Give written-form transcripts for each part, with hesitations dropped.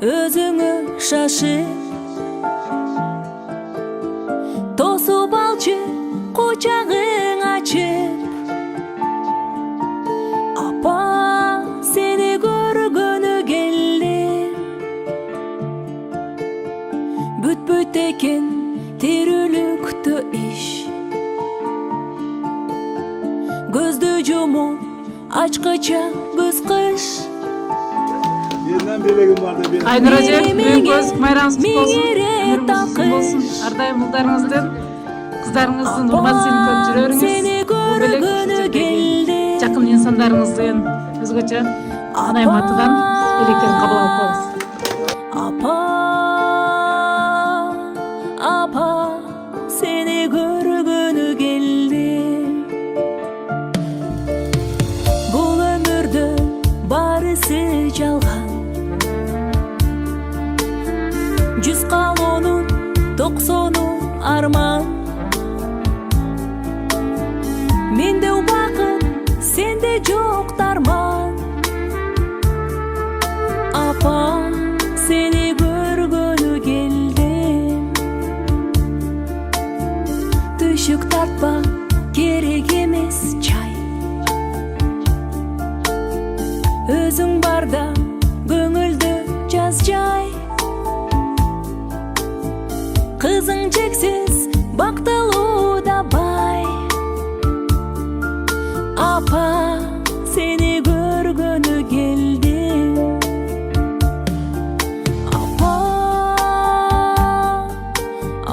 өзүңө шашып тосуп алчы кучагың ачып. Апа, сени көргөнү келдим, бүтпөйт экен тирүүлүктө иш. Көздү жумуп ачкыча көз кыш. Yeniden belegim var da benim. Aynur Hacı, büyük göz bayramınız kutlu olsun. Ömrünüz uzun olsun. Ardayım ұлдарыңыздың, қыздарыңыздың урматсын көндүрөрүңүз. Бул белек жердеги жакын инсандарыңыздын өзгөчө анайым атынан белектерин кабыл алып коебуз. Апа, апа, сени көргөнү келдим. Бул өмүрдө барысы жалган. 100 калоонун 90 арман. Менде убакыт, сенде жок дарман. Апа, сени көргөнү келдим. Түшүк тартпа, керек эмес чай. Өзүң барда көңүлдө жаз жай. Кызың чексиз бактылуу да бай. Апа, сени көргөнү келдим. Апа,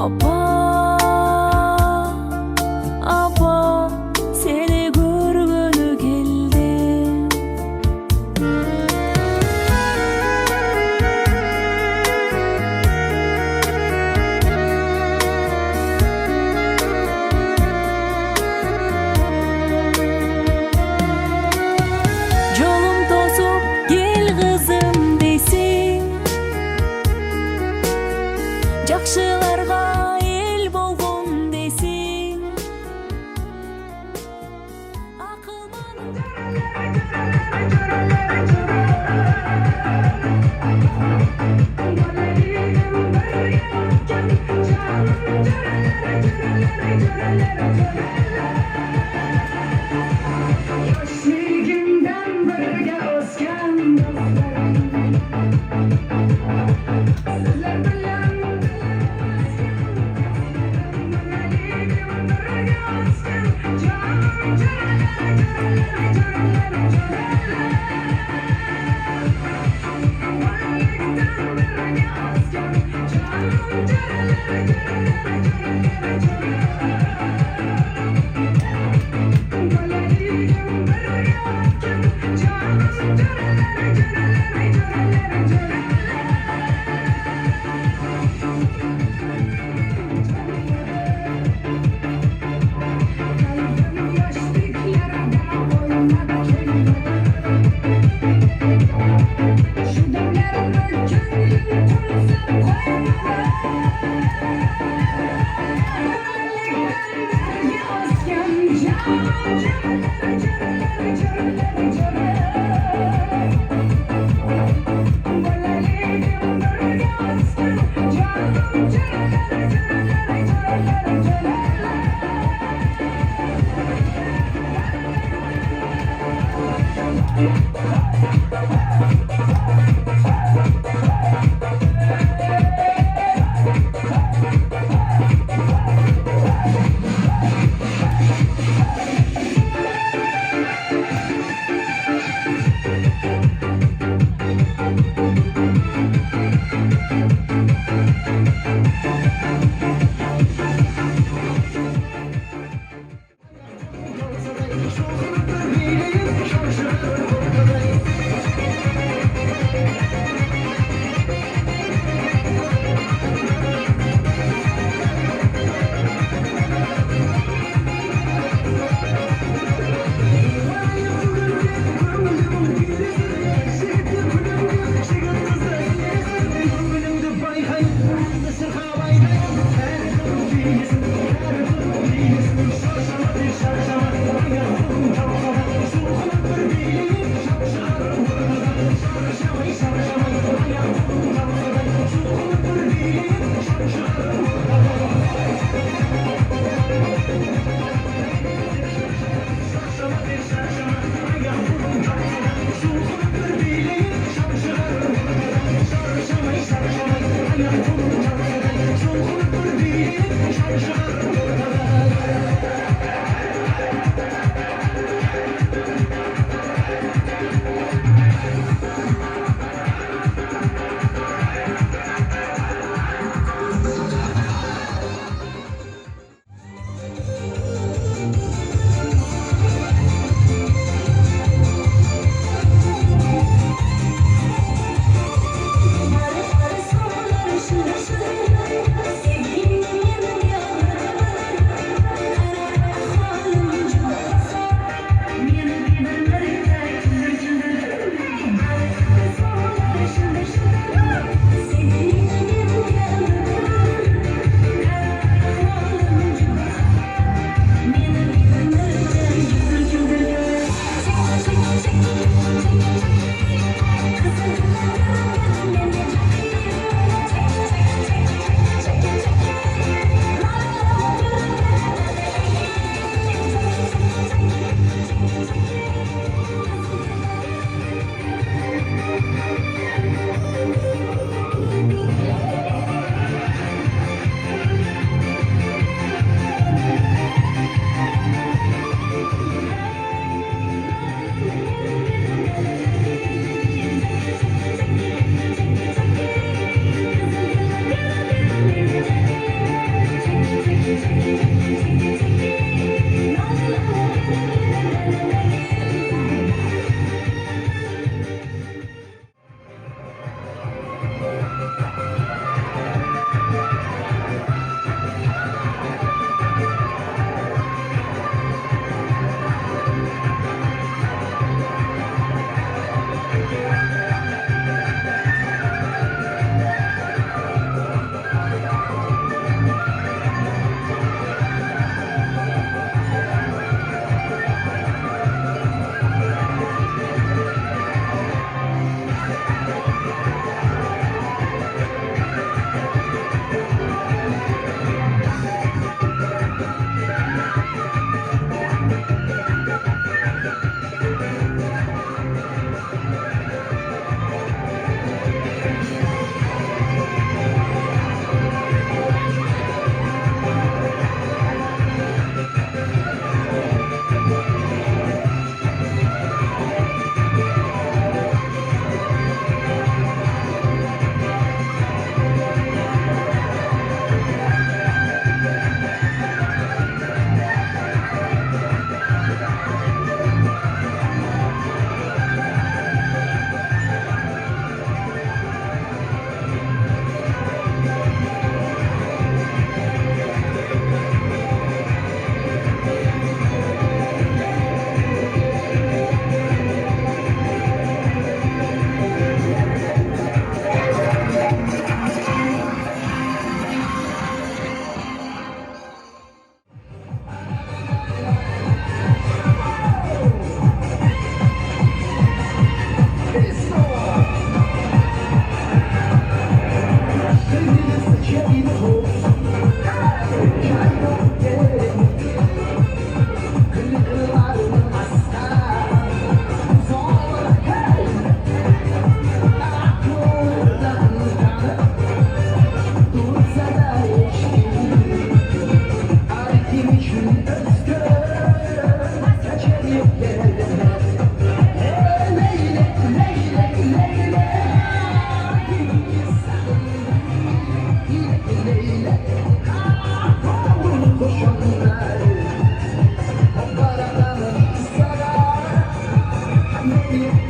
апа, апа, сени көргөнү келдим. Жолум тосуп кел кызым дейсиң, жакшыларга эл болгон дейсиң. Sevgimden birge özgen sizler bilen Rahmet buyur.